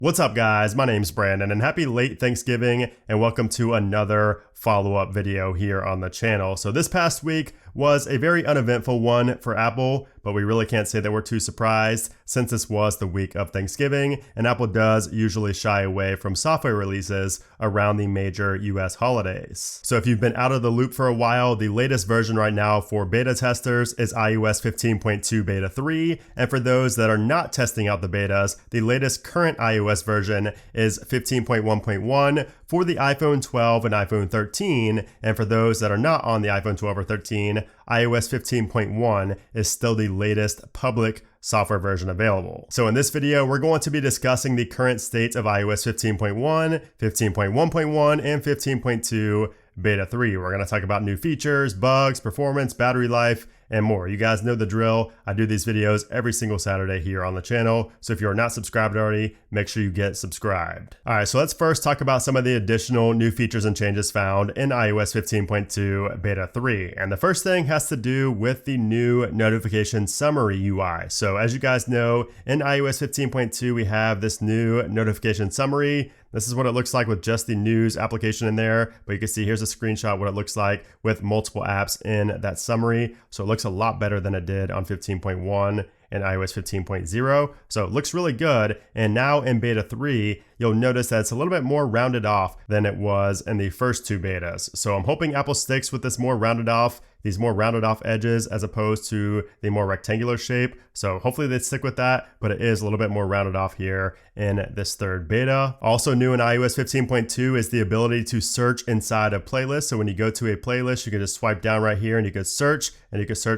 What's up guys, my name's Brandon and happy late Thanksgiving and welcome to another follow-up video here on the channel. So this past week was a very uneventful one for Apple, but we really can't say that we're too surprised since this was the week of Thanksgiving and Apple does usually shy away from software releases around the major US holidays. So if you've been out of the loop for a while, the latest version right now for beta testers is iOS 15.2 Beta 3, and for those that are not testing out the betas, the latest current iOS version is 15.1.1 for the iPhone 12 and iPhone 13, and for those that are not on the iPhone 12 or 13, iOS 15.1 is still the latest public software version available. So in this video, we're going to be discussing the current state of iOS 15.1, 15.1.1, and 15.2 Beta 3. We're going to talk about new features, bugs, performance, battery life, and more. You guys know the drill. I do these videos every single Saturday here on the channel. So if you're not subscribed already, make sure you get subscribed. All right, so let's first talk about some of the additional new features and changes found in iOS 15.2 Beta 3. And the first thing has to do with the new notification summary UI. So as you guys know, in iOS 15.2, we have this new notification summary. This is what it looks like with just the news application in there, but you can see here's a screenshot what it looks like with multiple apps in that summary. So it looks a lot better than it did on 15.1 and iOS 15.0. So it looks really good. And now in beta 3, you'll notice that it's a little bit more rounded off than it was in the first two betas. So I'm hoping Apple sticks with this more rounded off, these more rounded off edges as opposed to the more rectangular shape. So hopefully they stick with that, but it is a little bit more rounded off here in this third beta. Also new in iOS 15.2 is the ability to search inside a playlist. So when you go to a playlist, you can just swipe down right here and you can search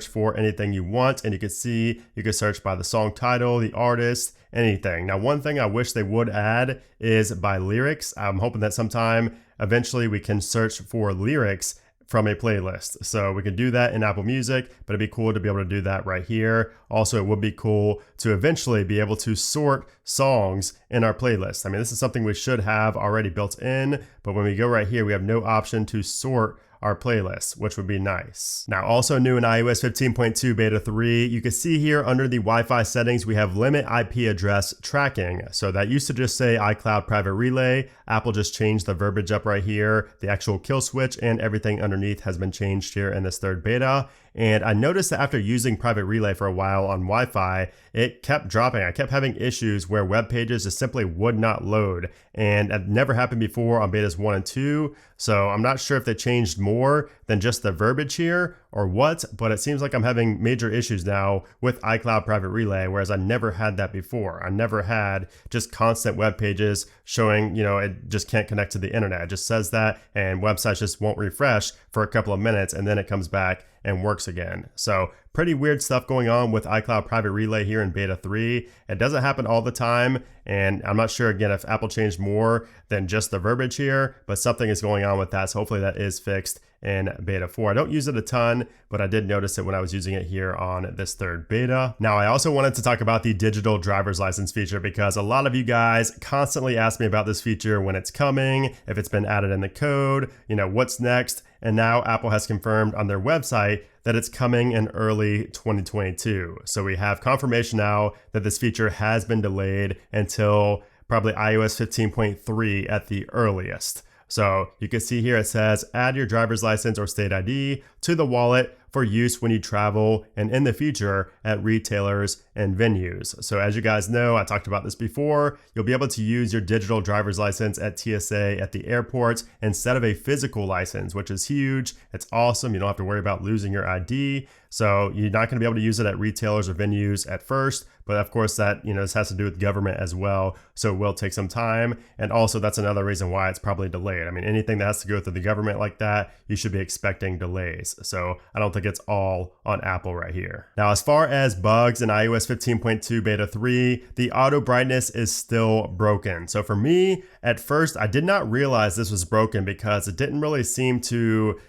for anything you want. And you can see, you can search by the song title, the artist, anything. Now, one thing I wish they would add is by lyrics. I'm hoping that sometime eventually we can search for lyrics from a playlist. So we could do that in Apple Music, but it'd be cool to be able to do that right here. Also, it would be cool to eventually be able to sort songs in our playlist. I mean, this is something we should have already built in, but when we go right here, we have no option to sort our playlist, which would be nice. Now, also new in iOS 15.2 Beta 3, you can see here under the Wi-Fi settings, we have limit IP address tracking. So that used to just say iCloud Private Relay. Apple just changed the verbiage up right here. The actual kill switch and everything underneath has been changed here in this third beta. And I noticed that after using Private Relay for a while on Wi-Fi, it kept dropping. I kept having issues where web pages just simply would not load. And it never happened before on betas 1 and 2. So I'm not sure if they changed more than just the verbiage here or what, but it seems like I'm having major issues now with iCloud Private Relay, whereas I never had that before. I never had just constant web pages showing, it just can't connect to the internet. It just says that and websites just won't refresh for a couple of minutes and then it comes back and works again. So pretty weird stuff going on with iCloud Private Relay here in Beta 3. It doesn't happen all the time, and I'm not sure again if Apple changed more than just the verbiage here, but something is going on with that, so hopefully that is fixed in Beta 4. I don't use it a ton, but I did notice it when I was using it here on this third beta. Now, I also wanted to talk about the digital driver's license feature because a lot of you guys constantly ask me about this feature, when it's coming, if it's been added in the code, what's next. And now Apple has confirmed on their website that it's coming in early 2022. So we have confirmation now that this feature has been delayed until probably iOS 15.3 at the earliest. So you can see here it says add your driver's license or state ID to the wallet for use when you travel and in the future at retailers and venues. So as you guys know, I talked about this before, you'll be able to use your digital driver's license at TSA at the airport instead of a physical license, which is huge. It's awesome. You don't have to worry about losing your ID. So you're not going to be able to use it at retailers or venues at first, but of course that, this has to do with government as well. So it will take some time. And also that's another reason why it's probably delayed. I mean, anything that has to go through the government like that, you should be expecting delays. So I don't think it's all on Apple right here. Now, as far as bugs in iOS 15.2 Beta 3, the auto brightness is still broken. So for me, at first, I did not realize this was broken because it didn't really seem to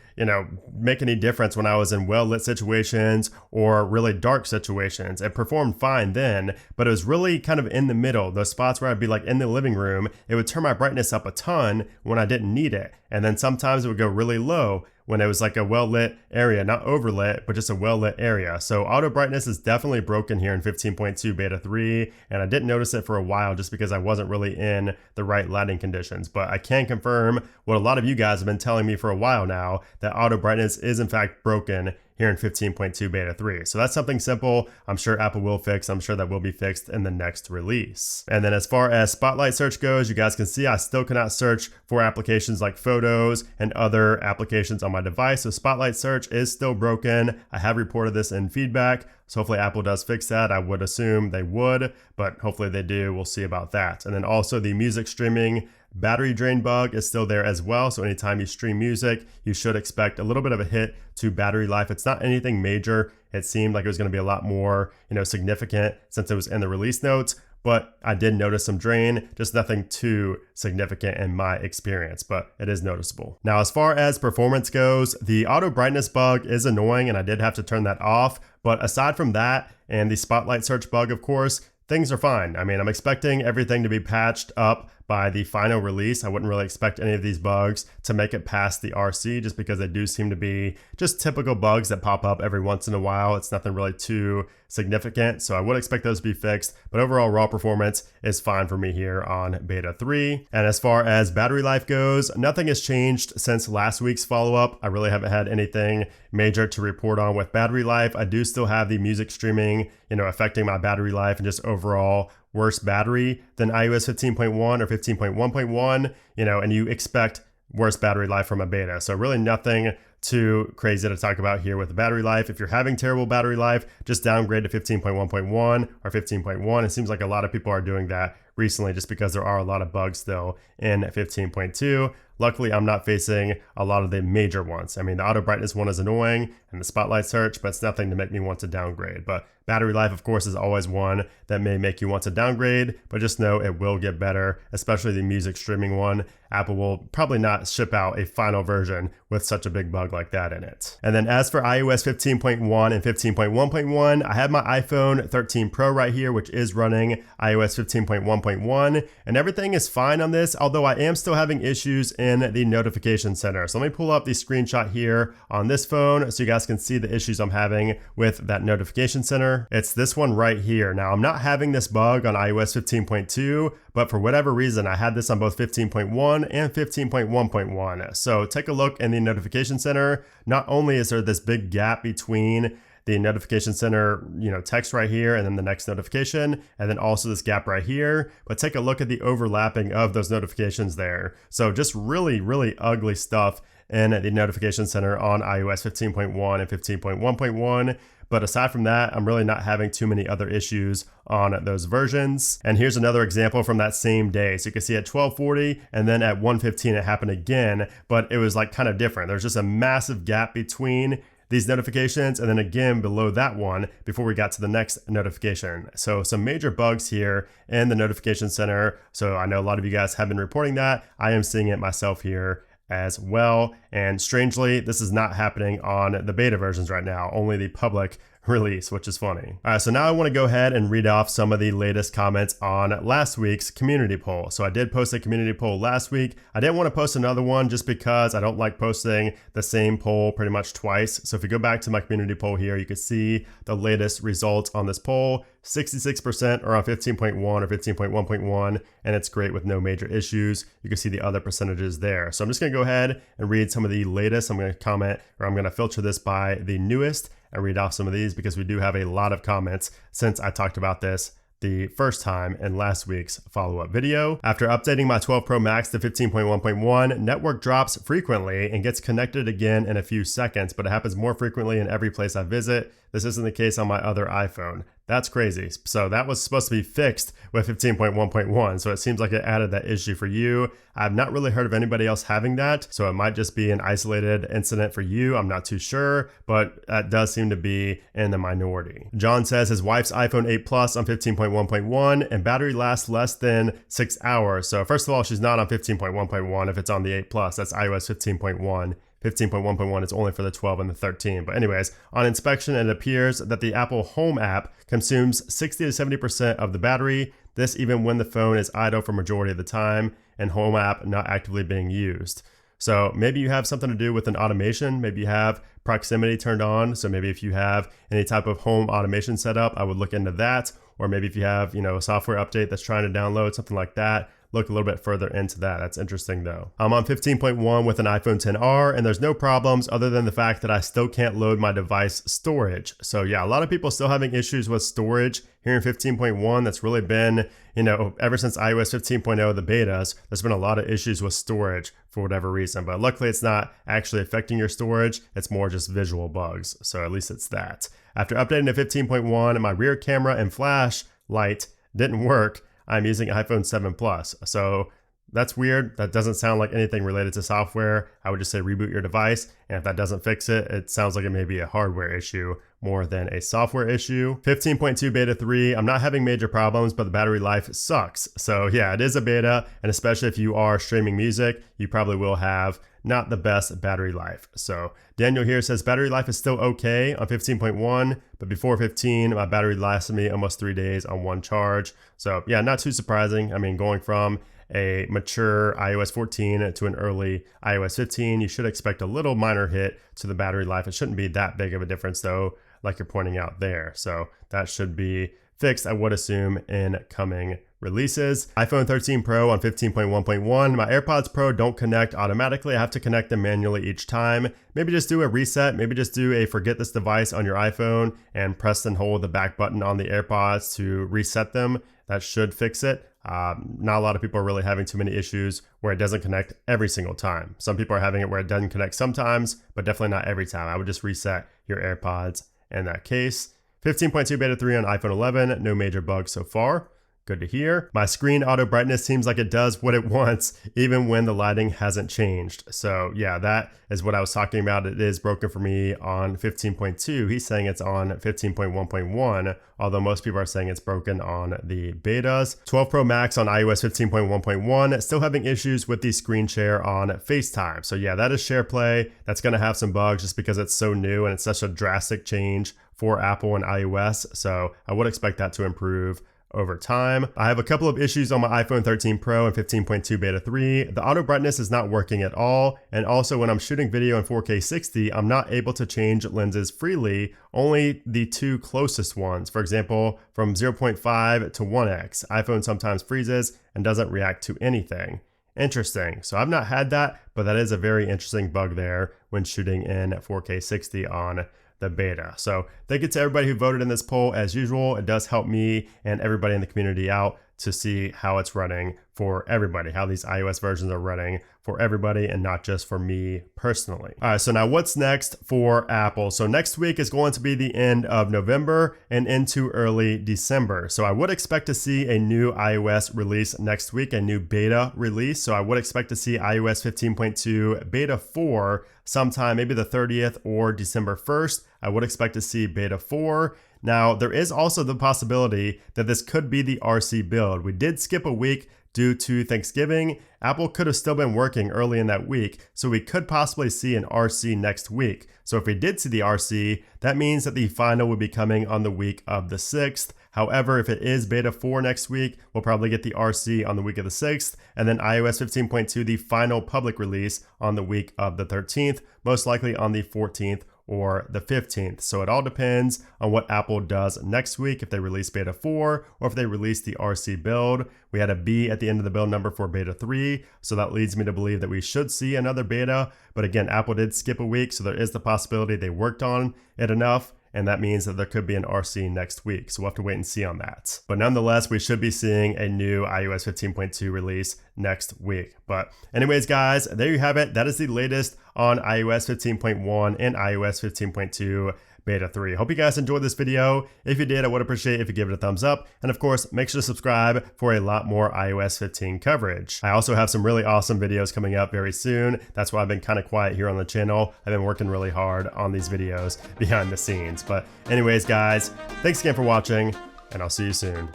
make any difference when I was in well-lit situations or really dark situations. It performed fine then, but it was really kind of in the middle. Those spots where I'd be like in the living room, it would turn my brightness up a ton when I didn't need it. And then sometimes it would go really low when it was like a well-lit area, not overlit, but just a well-lit area. So auto brightness is definitely broken here in 15.2 beta 3, and I didn't notice it for a while just because I wasn't really in the right lighting conditions. But I can confirm what a lot of you guys have been telling me for a while now, that auto brightness is in fact broken here in 15.2 beta 3. So that's something simple I'm sure Apple will fix. I'm sure that will be fixed in the next release. And then as far as Spotlight search goes, you guys can see I still cannot search for applications like photos and other applications on my device. So Spotlight search is still broken. I have reported this in feedback. So hopefully Apple does fix that. I would assume they would, but hopefully they do. We'll see about that. And then also the music streaming battery drain bug is still there as well. So anytime you stream music, you should expect a little bit of a hit to battery life. It's not anything major. It seemed like it was going to be a lot more, significant since it was in the release notes. But I did notice some drain, just nothing too significant in my experience, but it is noticeable. Now, as far as performance goes, the auto brightness bug is annoying and I did have to turn that off. But aside from that and the spotlight search bug, of course, things are fine. I mean, I'm expecting everything to be patched up by the final release. I wouldn't really expect any of these bugs to make it past the RC just because they do seem to be just typical bugs that pop up every once in a while. It's nothing really too significant. So I would expect those to be fixed, but overall raw performance is fine for me here on beta 3. And as far as battery life goes, nothing has changed since last week's follow-up. I really haven't had anything major to report on with battery life. I do still have the music streaming, affecting my battery life and just overall worse battery than iOS 15.1 or 15.1.1, and you expect worse battery life from a beta. So really nothing too crazy to talk about here with the battery life. If you're having terrible battery life, just downgrade to 15.1.1 or 15.1. It seems like a lot of people are doing that recently just because there are a lot of bugs still in 15.2. Luckily, I'm not facing a lot of the major ones. I mean, the auto brightness one is annoying and the spotlight search, but it's nothing to make me want to downgrade. But battery life, of course, is always one that may make you want to downgrade, but just know it will get better, especially the music streaming one. Apple will probably not ship out a final version with such a big bug like that in it. And then as for iOS 15.1 and 15.1.1, I have my iPhone 13 Pro right here, which is running iOS 15.1.1, and everything is fine on this, although I am still having issues in the notification center. So let me pull up the screenshot here on this phone so you guys can see the issues I'm having with that notification center. It's this one right here. Now, I'm not having this bug on iOS 15.2, but for whatever reason, I had this on both 15.1 and 15.1.1. So take a look in the notification center. Not only is there this big gap between the notification center, text right here and then the next notification, and then also this gap right here, but take a look at the overlapping of those notifications there. So just really, really ugly stuff in the notification center on iOS 15.1 and 15.1.1. But aside from that, I'm really not having too many other issues on those versions. And here's another example from that same day. So you can see at 12:40 and then at 1:15 it happened again, but it was like kind of different. There's just a massive gap between these notifications and then again below that one before we got to the next notification. So some major bugs here in the notification center. So I know a lot of you guys have been reporting that. I am seeing it myself here as well. And strangely, this is not happening on the beta versions right now, only the public release, which is funny. All right, so now I want to go ahead and read off some of the latest comments on last week's community poll. So I did post a community poll last week. I didn't want to post another one just because I don't like posting the same poll pretty much twice. So if you go back to my community poll here, you can see the latest results on this poll. 66% are on 15.1 or 15.1.1, and it's great with no major issues. You can see the other percentages there. So I'm just going to go ahead and read some of the latest. I'm going to comment, or I'm going to filter this by the newest and read off some of these because we do have a lot of comments since I talked about this the first time in last week's follow-up video. After updating my 12 Pro Max to 15.1.1, network drops frequently and gets connected again in a few seconds, but it happens more frequently in every place I visit. This isn't the case on my other iPhone. That's crazy. So that was supposed to be fixed with 15.1.1. So it seems like it added that issue for you. I've not really heard of anybody else having that. So it might just be an isolated incident for you. I'm not too sure, but that does seem to be in the minority. John says his wife's iPhone 8 Plus on 15.1.1 and battery lasts less than 6 hours. So first of all, she's not on 15.1.1 if it's on the 8 Plus. That's iOS 15.1. 15.1.1 is only for the 12 and the 13. But anyways, on inspection, it appears that the Apple Home app consumes 60 to 70% of the battery. This even when the phone is idle for majority of the time and Home app not actively being used. So maybe you have something to do with an automation. Maybe you have proximity turned on. So maybe if you have any type of home automation set up, I would look into that. Or maybe if you have, a software update that's trying to download, something like that, look a little bit further into that. That's interesting though. I'm on 15.1 with an iPhone XR and there's no problems other than the fact that I still can't load my device storage. So yeah, a lot of people still having issues with storage here in 15.1. That's really been, ever since iOS 15.0, the betas, there's been a lot of issues with storage for whatever reason, but luckily it's not actually affecting your storage. It's more just visual bugs. So at least it's that. After updating to 15.1, my rear camera and flash light didn't work. I'm using iPhone 7 Plus. So that's weird. That doesn't sound like anything related to software. I would just say reboot your device. And if that doesn't fix it, it sounds like it may be a hardware issue more than a software issue. 15.2 beta 3, I'm not having major problems, but the battery life sucks. So yeah, it is a beta. And especially if you are streaming music, you probably will have not the best battery life. So Daniel here says battery life is still okay on 15.1, but before 15, my battery lasted me almost 3 days on one charge. So yeah, not too surprising. I mean, going from a mature iOS 14 to an early iOS 15, you should expect a little minor hit to the battery life. It shouldn't be that big of a difference though, like you're pointing out there. So that should be fixed, I would assume, in coming releases. iPhone 13 Pro on 15.1.1. My AirPods Pro don't connect automatically. I have to connect them manually each time. Maybe just do a reset. Maybe just do a forget this device on your iPhone and press and hold the back button on the AirPods to reset them. That should fix it. Not a lot of people are really having too many issues where it doesn't connect every single time. Some people are having it where it doesn't connect sometimes, but definitely not every time. I would just reset your AirPods in that case. 15.2 beta 3 on iPhone 11. No major bugs so far. Good to hear. My screen auto brightness seems like it does what it wants, even when the lighting hasn't changed. So yeah, that is what I was talking about. It is broken for me on 15.2. He's saying it's on 15.1.1, although most people are saying it's broken on the betas. 12 Pro Max on iOS 15.1.1, still having issues with the screen share on FaceTime. So yeah, that is SharePlay. That's gonna have some bugs just because it's so new and it's such a drastic change for Apple and iOS. So I would expect that to improve over time. I have a couple of issues on my iPhone 13 Pro and 15.2 beta 3. The auto brightness is not working at all. And also when I'm shooting video in 4K 60, I'm not able to change lenses freely, only the two closest ones. For example, from 0.5 to 1x, iPhone sometimes freezes and doesn't react to anything. Interesting. So I've not had that, but that is a very interesting bug there when shooting in 4K 60 on the beta. So thank you to everybody who voted in this poll. As usual, it does help me and everybody in the community out to see how it's running for everybody, how these iOS versions are running for everybody and not just for me personally. All right, so now what's next for Apple? So next week is going to be the end of November and into early December. So I would expect to see a new iOS release next week, a new beta release. So I would expect to see iOS 15.2 beta 4 sometime, maybe the 30th or December 1st. I would expect to see beta 4. Now, there is also the possibility that this could be the RC build. We did skip a week due to Thanksgiving. Apple could have still been working early in that week, so we could possibly see an RC next week. So if we did see the RC, that means that the final would be coming on the week of the 6th. However, if it is beta 4 next week, we'll probably get the RC on the week of the 6th, and then iOS 15.2, the final public release, on the week of the 13th, most likely on the 14th or the 15th. So it all depends on what Apple does next week, if they release beta 4 or if they release the RC build. We had a B at the end of the build number for beta 3, so that leads me to believe that we should see another beta. But again, Apple did skip a week, so there is the possibility they worked on it enough, and that means that there could be an RC next week. So we'll have to wait and see on that. But nonetheless, we should be seeing a new iOS 15.2 release next week. But anyways, guys, there you have it. That is the latest on iOS 15.1 and iOS 15.2 beta 3. Hope you guys enjoyed this video. If you did, I would appreciate if you give it a thumbs up. And of course, make sure to subscribe for a lot more iOS 15 coverage. I also have some really awesome videos coming up very soon. That's why I've been kind of quiet here on the channel. I've been working really hard on these videos behind the scenes. But anyways, guys, thanks again for watching, and I'll see you soon.